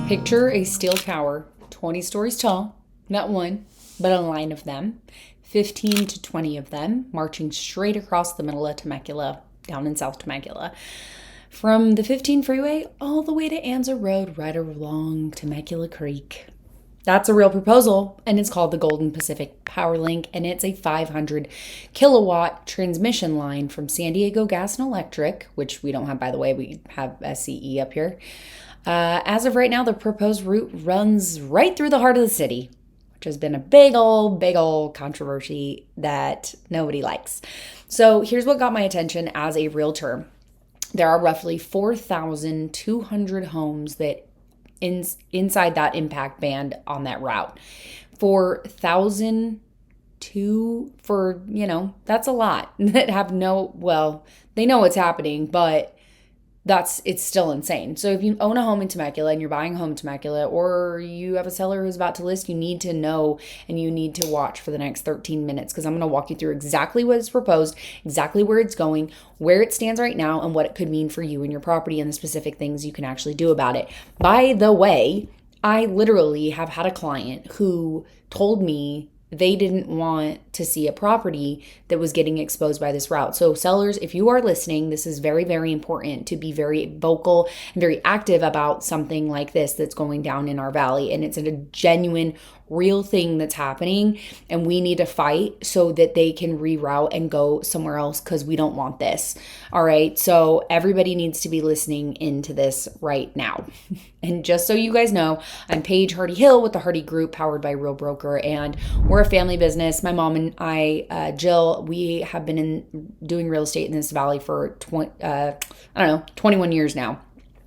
Picture a steel tower, 20 stories tall, not one, but a line of them, 15 to 20 of them, marching straight across the middle of Temecula, down in South Temecula. From the 15 freeway all the way to Anza Road, right along Temecula Creek. That's a real proposal, and it's called the Golden Pacific Power Link, and it's a 500 kilowatt transmission line from San Diego Gas and Electric, which we don't have, by the way. We have SCE up here. As of right now, the proposed route runs right through the heart of the city, which has been a big old controversy that nobody likes. So here's what got my attention as a realtor. There are roughly 4,200 homes that inside that impact band on that route. 4,000 that's a lot that have they know what's happening, but it's still insane. So if you own a home in Temecula and you're buying a home in Temecula, or you have a seller who's about to list, you need to know and you need to watch for the next 13 minutes, because I'm going to walk you through exactly what is proposed, exactly where it's going, where it stands right now, and what it could mean for you and your property and the specific things you can actually do about it. By the way, I literally have had a client who told me they didn't want to see a property that was getting exposed by this route. So sellers, if you are listening, this is very, very important to be very vocal and very active about something like this that's going down in our valley. And it's a genuine, real thing that's happening. And we need to fight so that they can reroute and go somewhere else, because we don't want this. All right. So everybody needs to be listening into this right now. And just so you guys know, I'm Paige Hardy Hill with the Hardy Group, powered by Real Broker, and we're a family business. My mom and I, Jill, we have been doing real estate in this valley for 21 years now.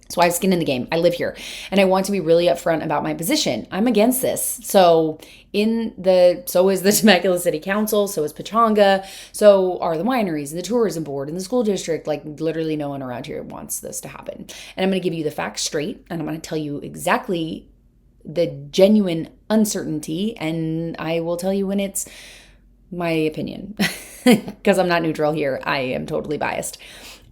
So I have skin in the game. I live here, and I want to be really upfront about my position. I'm against this. So is the Temecula City Council, so is Pechanga, so are the wineries and the tourism board and the school district. Like, literally no one around here wants this to happen. And I'm going to give you the facts straight, and I'm going to tell you exactly the genuine uncertainty, and I will tell you when it's my opinion, because I'm not neutral here. I am totally biased.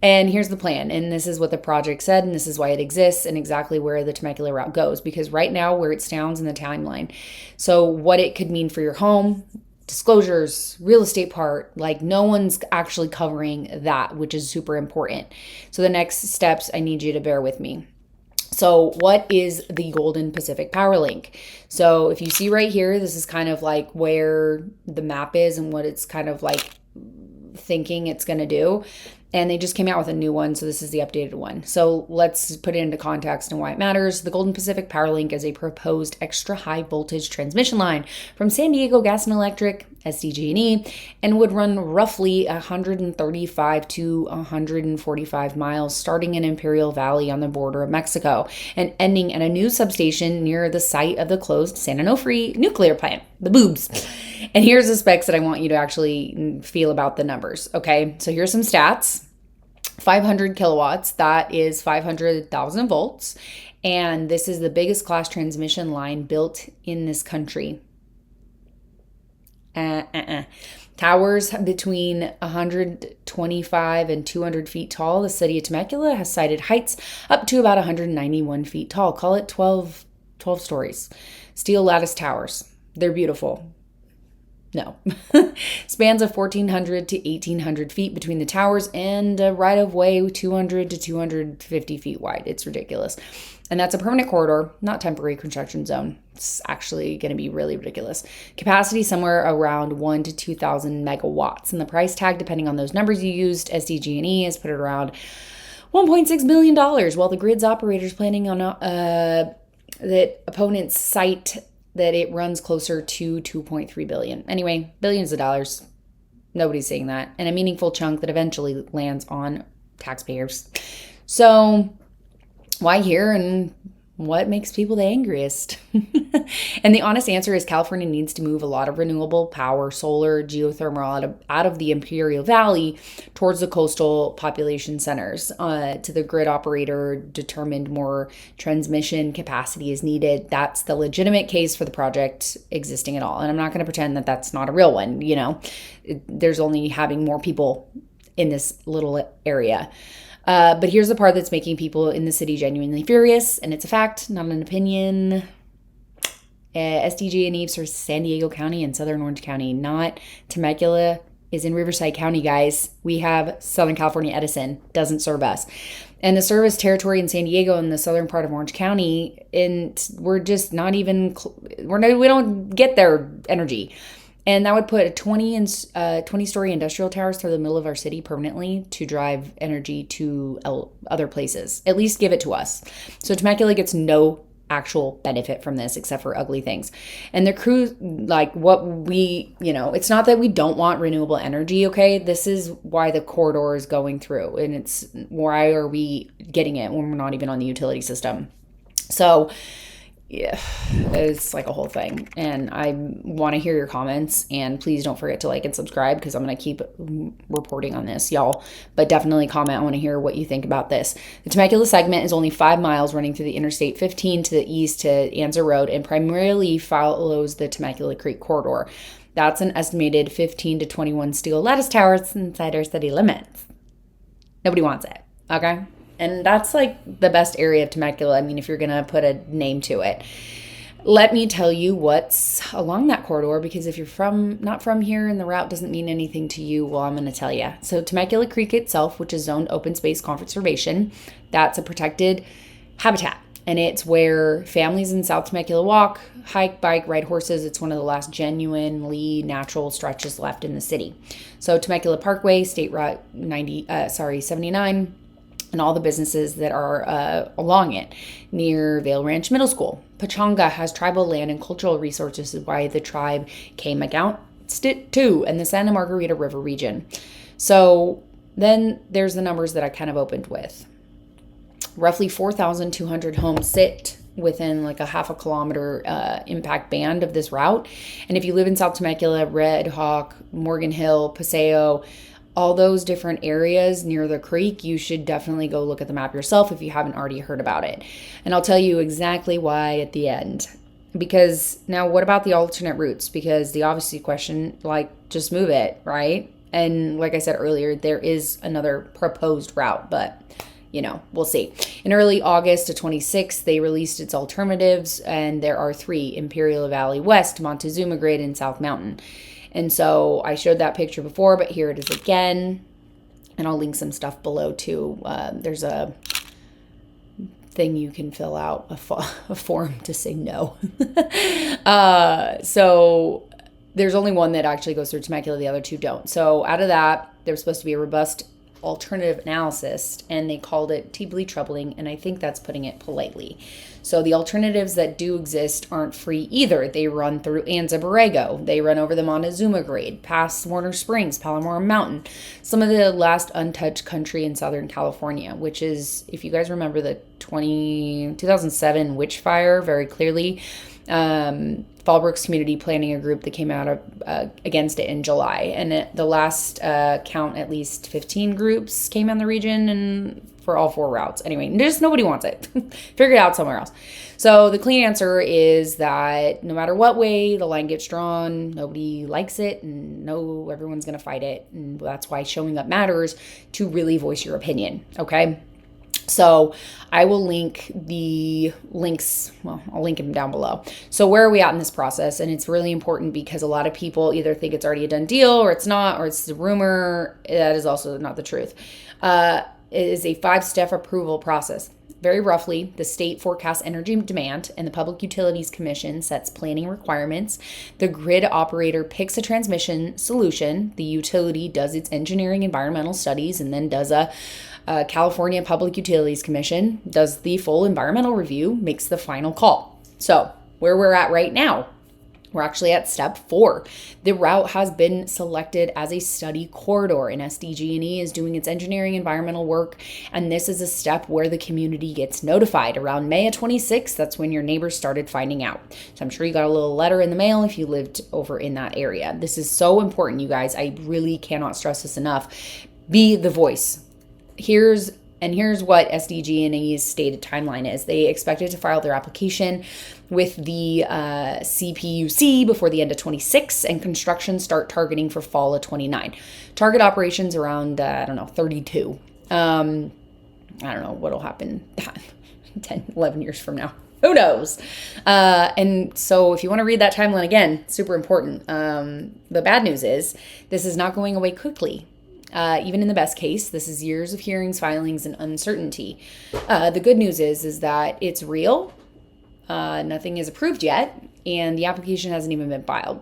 And here's the plan. And this is what the project said, and this is why it exists, and exactly where the Temecula route goes, because right now where it stands in the timeline. So what it could mean for your home, disclosures, real estate part, like no one's actually covering that, which is super important. So the next steps, I need you to bear with me. So what is the Golden Pacific Power Link? So if you see right here, this is kind of like where the map is and what it's kind of like thinking it's going to do. And they just came out with a new one, so this is the updated one. So let's put it into context and why it matters. The Golden Pacific Power Link is a proposed extra high voltage transmission line from San Diego Gas and Electric, SDG&E, and would run roughly 135 to 145 miles, starting in Imperial Valley on the border of Mexico and ending at a new substation near the site of the closed San Onofre nuclear plant, the boobs. And here's the specs that I want you to actually feel about the numbers. Okay, so here's some stats. 500 kilowatts, that is 500,000 volts. And this is the biggest class transmission line built in this country. Towers between 125 and 200 feet tall. The city of Temecula has cited heights up to about 191 feet tall. Call it 12 stories. Steel lattice towers. They're beautiful. No. Spans of 1,400 to 1,800 feet between the towers, and a right-of-way 200 to 250 feet wide. It's ridiculous. And that's a permanent corridor, not temporary construction zone. It's actually going to be really ridiculous. Capacity somewhere around 1 to 2,000 megawatts. And the price tag, depending on those numbers you used, SDG&E has put it around $1.6 billion, while the grid's operators planning on that opponents cite that it runs closer to 2.3 billion. Anyway, billions of dollars. Nobody's saying that. And a meaningful chunk that eventually lands on taxpayers. So why here, and what makes people the angriest? And the honest answer is California needs to move a lot of renewable power, solar, geothermal out of the Imperial Valley towards the coastal population centers. To the grid operator determined more transmission capacity is needed. That's the legitimate case for the project existing at all. And I'm not going to pretend that that's not a real one. There's only having more people in this little area. But here's the part that's making people in the city genuinely furious, and it's a fact, not an opinion. SDG&E serves San Diego County and Southern Orange County, not Temecula is in Riverside County, guys. We have Southern California Edison, doesn't serve us. And the service territory in San Diego and the southern part of Orange County, and we're just not even, we don't get their energy. And that would put a 20-story industrial towers through the middle of our city permanently to drive energy to other places. At least give it to us. So Temecula gets no actual benefit from this except for ugly things. And the crew, like what we, it's not that we don't want renewable energy, okay? This is why the corridor is going through, and it's why are we getting it when we're not even on the utility system? So yeah, it's like a whole thing. And I want to hear your comments, and please don't forget to like and subscribe because I'm going to keep reporting on this, y'all. But definitely comment. I want to hear what you think about this. The Temecula segment is only 5 miles running through the Interstate 15 to the east to Anza Road and primarily follows the Temecula Creek corridor. That's an estimated 15 to 21 steel lattice towers inside our city limits. Nobody wants it, okay? And that's like the best area of Temecula. I mean, if you're going to put a name to it. Let me tell you what's along that corridor, because if you're not from here and the route doesn't mean anything to you, well, I'm going to tell you. So Temecula Creek itself, which is zoned open space conservation, that's a protected habitat. And it's where families in South Temecula walk, hike, bike, ride horses. It's one of the last genuinely natural stretches left in the city. So Temecula Parkway, State Route 79, and all the businesses that are along it, near Vail Ranch Middle School. Pechanga has tribal land and cultural resources, why the tribe came against it too, and the Santa Margarita River region. So then there's the numbers that I kind of opened with. Roughly 4,200 homes sit within like a half a kilometer impact band of this route. And if you live in South Temecula, Red Hawk, Morgan Hill, Paseo, all those different areas near the creek, you should definitely go look at the map yourself if you haven't already heard about it. And I'll tell you exactly why at the end. Because now what about the alternate routes? Because the obvious question, like, just move it, right? And like I said earlier, there is another proposed route, but we'll see. In early August of 26, they released its alternatives, and there are 3: Imperial Valley West, Montezuma Grade, and South Mountain. And so I showed that picture before, but here it is again. And I'll link some stuff below too. There's a thing you can fill out, a form to say no. So there's only one that actually goes through Temecula. The other 2 don't. So out of that, there's supposed to be a robust alternative analysis, and they called it deeply troubling, and I think that's putting it politely. So the alternatives that do exist aren't free either. They run through Anza Borrego. They run over the Montezuma Grade, past Warner Springs, Palomar Mountain, some of the last untouched country in Southern California, which is, if you guys remember the 2007 witch fire very clearly, Fallbrook's community planning a group that came out against it in July. And the last count, at least 15 groups came in the region, and for all 4 routes. Anyway, just nobody wants it. Figure it out somewhere else. So the clean answer is that no matter what way the line gets drawn, nobody likes it, and no, everyone's going to fight it. And that's why showing up matters, to really voice your opinion, okay? So I will link the links. Well, I'll link them down below. So where are we at in this process? And it's really important because a lot of people either think it's already a done deal, or it's not, or it's a rumor. That is also not the truth. It is a 5-step approval process. Very roughly, the state forecasts energy demand, and the Public Utilities Commission sets planning requirements. The grid operator picks a transmission solution. The utility does its engineering environmental studies, and then does a California Public Utilities Commission, does the full environmental review, makes the final call. So where we're at right now, we're actually at step 4. The route has been selected as a study corridor, and SDG&E is doing its engineering environmental work, and this is a step where the community gets notified. Around May of 26, that's when your neighbors started finding out. So I'm sure you got a little letter in the mail if you lived over in that area. This is so important, you guys. I really cannot stress this enough. Be the voice. Here's what SDG&E's stated timeline is. They expected to file their application with the CPUC before the end of 26, and construction start targeting for fall of 29. Target operations around, 32. I don't know what'll happen 10, 11 years from now. Who knows? And so if you want to read that timeline again, super important. The bad news is this is not going away quickly. Even in the best case, this is years of hearings, filings, and uncertainty. The good news is that it's real. Nothing is approved yet, and the application hasn't even been filed.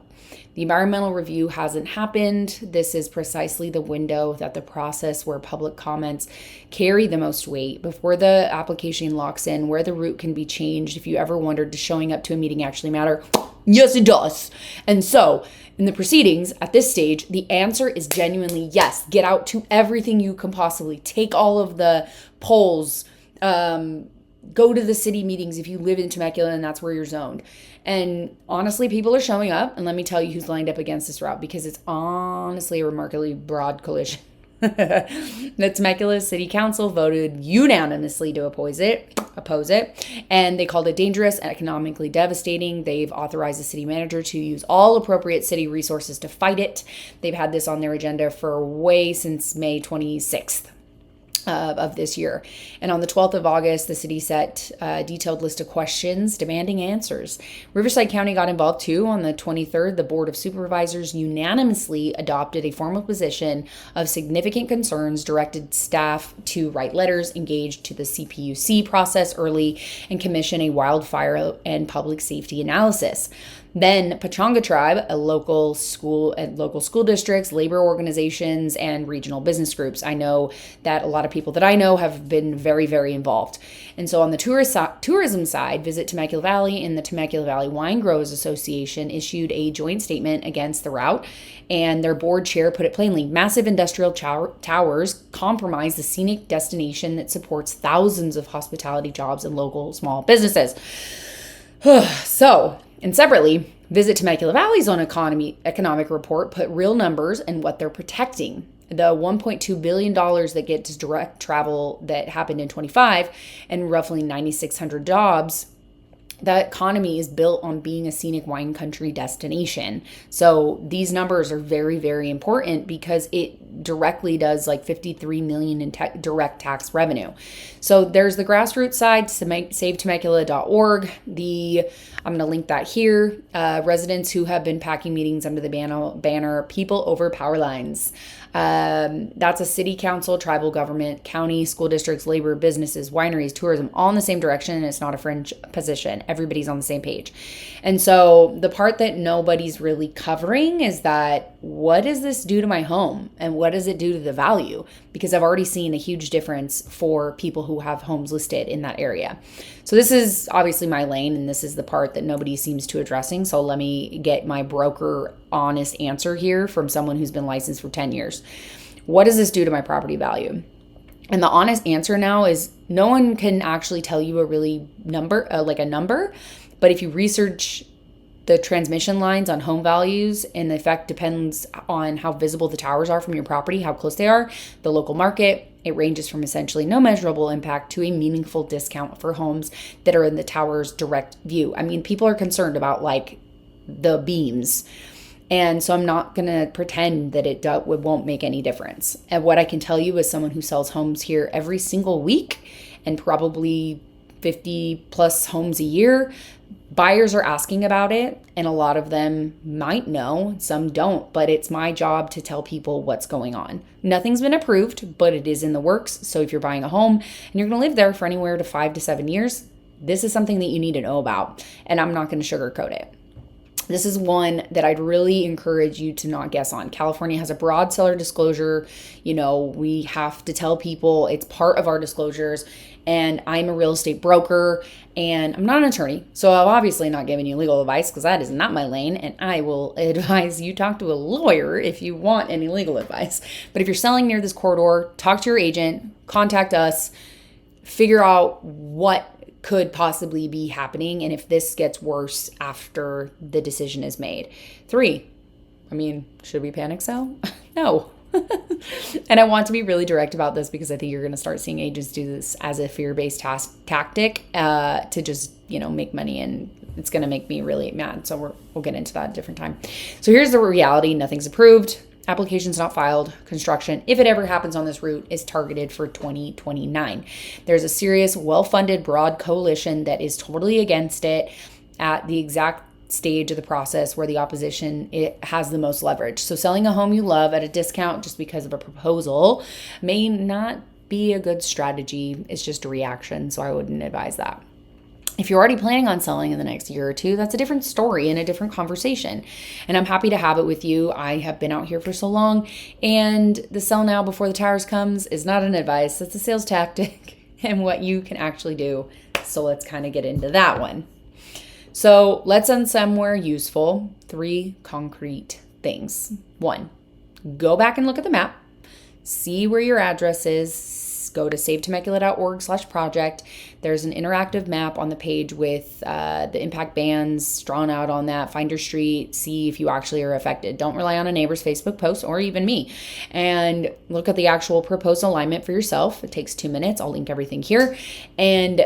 The environmental review hasn't happened. This is precisely the window that the process where public comments carry the most weight before the application locks in, where the route can be changed. If you ever wondered, does showing up to a meeting actually matter? Yes, it does. And so in the proceedings at this stage, the answer is genuinely yes. Get out to everything you can possibly. Take all of the polls. Go to the city meetings if you live in Temecula and that's where you're zoned. And honestly, people are showing up. And let me tell you who's lined up against this route, because it's honestly a remarkably broad coalition. The Temecula City Council voted unanimously to oppose it, and they called it dangerous and economically devastating. They've authorized the city manager to use all appropriate city resources to fight it. They've had this on their agenda for way since May 26th. Of this year. And on the 12th of August, the city set a detailed list of questions demanding answers. Riverside County got involved too. On the 23rd, the Board of Supervisors unanimously adopted a formal position of significant concerns, directed staff to write letters, engage to the CPUC process early, and commission a wildfire and public safety analysis. Then Pechanga Tribe, a local school districts, labor organizations, and regional business groups. I know that a lot of people that I know have been very, very involved. And so on the tourism side, Visit Temecula Valley and the Temecula Valley Wine Growers Association issued a joint statement against the route. And their board chair put it plainly: massive industrial towers compromise the scenic destination that supports thousands of hospitality jobs and local small businesses. And separately, Visit Temecula Valley's own economic report put real numbers and what they're protecting. The $1.2 billion that gets direct travel that happened in 25 and roughly 9,600 jobs. That economy is built on being a scenic wine country destination. So these numbers are very, very important because it directly does like $53 million in direct tax revenue. So there's the grassroots side, SaveTemecula.org. I'm going to link that here. Residents who have been packing meetings under the banner People Over Power Lines. That's a city council, tribal government, county, school districts, labor, businesses, wineries, tourism, all in the same direction. And it's not a fringe position. Everybody's on the same page. And so the part that nobody's really covering is that, what does this do to my home? And what does it do to the value? Because I've already seen a huge difference for people who have homes listed in that area. So this is obviously my lane, and this is the part that nobody seems to addressing. So let me get my broker honest answer here from someone who's been licensed for 10 years. What does this do to my property value? And the honest answer now is no one can actually tell you a really number, but if you research the transmission lines on home values, and the effect depends on how visible the towers are from your property, how close they are, the local market. It ranges from essentially no measurable impact to a meaningful discount for homes that are in the tower's direct view. I mean, people are concerned about like the beams. And so I'm not going to pretend that it won't make any difference. And what I can tell you as someone who sells homes here every single week and probably 50 plus homes a year, buyers are asking about it, and a lot of them might know, some don't, but it's my job to tell people what's going on. Nothing's been approved, but it is in the works. So if you're buying a home and you're going to live there for anywhere to 5 to 7 years, this is something that you need to know about, and I'm not going to sugarcoat it. This is one that I'd really encourage you to not guess on. California has a broad seller disclosure. You know, we have to tell people it's part of our disclosures. And I'm a real estate broker and I'm not an attorney. So I'm obviously not giving you legal advice because that is not my lane. And I will advise you talk to a lawyer if you want any legal advice. But if you're selling near this corridor, talk to your agent, contact us, figure out what could possibly be happening and if this gets worse after the decision is made. 3, should we panic sell? No. And I want to be really direct about this because I think you're going to start seeing agents do this as a fear-based tactic to just, make money, and it's going to make me really mad. So we'll get into that at a different time. So here's the reality. Nothing's approved. application's not filed. Construction, if it ever happens on this route, is targeted for 2029. There's a serious, well-funded, broad coalition that is totally against it at the exact stage of the process where the opposition it has the most leverage. So selling a home you love at a discount just because of a proposal may not be a good strategy. It's just a reaction, so I wouldn't advise that. If you're already planning on selling in the next year or two, that's a different story and a different conversation. And I'm happy to have it with you. I have been out here for so long, and the sell now before the tires comes is not an advice. It's a sales tactic and what you can actually do. So let's kind of get into that one. So let's end somewhere useful. 3 concrete things. 1, go back and look at the map. See where your address is. Go to savetemecula.org/project. There's an interactive map on the page with the impact bands drawn out on that. Find your street. See if you actually are affected. Don't rely on a neighbor's Facebook post or even me. And look at the actual proposed alignment for yourself. It takes 2 minutes. I'll link everything here. And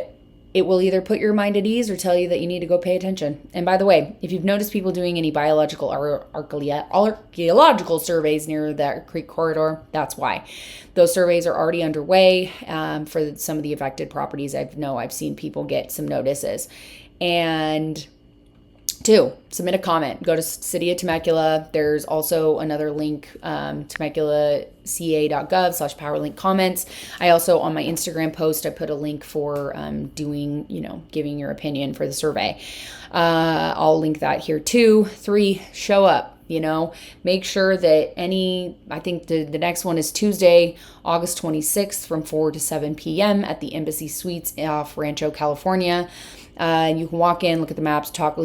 it will either put your mind at ease or tell you that you need to go pay attention. And by the way, if you've noticed people doing any biological or archaeological surveys near that creek corridor, that's why. Those surveys are already underway for some of the affected properties. I've seen people get some notices. And 2, submit a comment. Go to City of Temecula. There's also another link, temeculaca.gov/powerlink comments. I also, on my Instagram post, I put a link for giving your opinion for the survey. I'll link that here too. 3, show up. Make sure that I think the next one is Tuesday, August 26th from 4 to 7 p.m. at the Embassy Suites off Rancho, California. And you can walk in, look at the maps, talk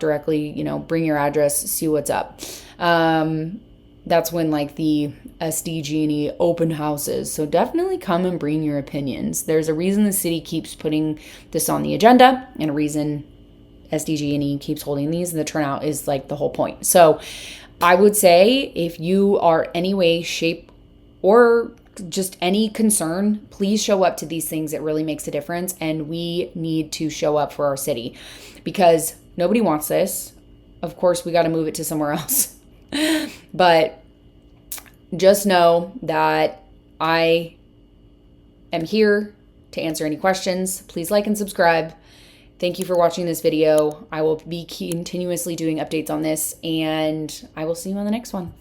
directly, bring your address, see what's up. That's when the SDG&E open houses. So definitely come and bring your opinions. There's a reason the city keeps putting this on the agenda and a reason SDG&E keeps holding these, and the turnout is the whole point. So I would say if you are any way, shape, or just any concern, please show up to these things. It really makes a difference, and we need to show up for our city because nobody wants this. Of course, we got to move it to somewhere else. But just know that I am here to answer any questions. Please like and subscribe. Thank you for watching this video. I will be continuously doing updates on this, and I will see you on the next one.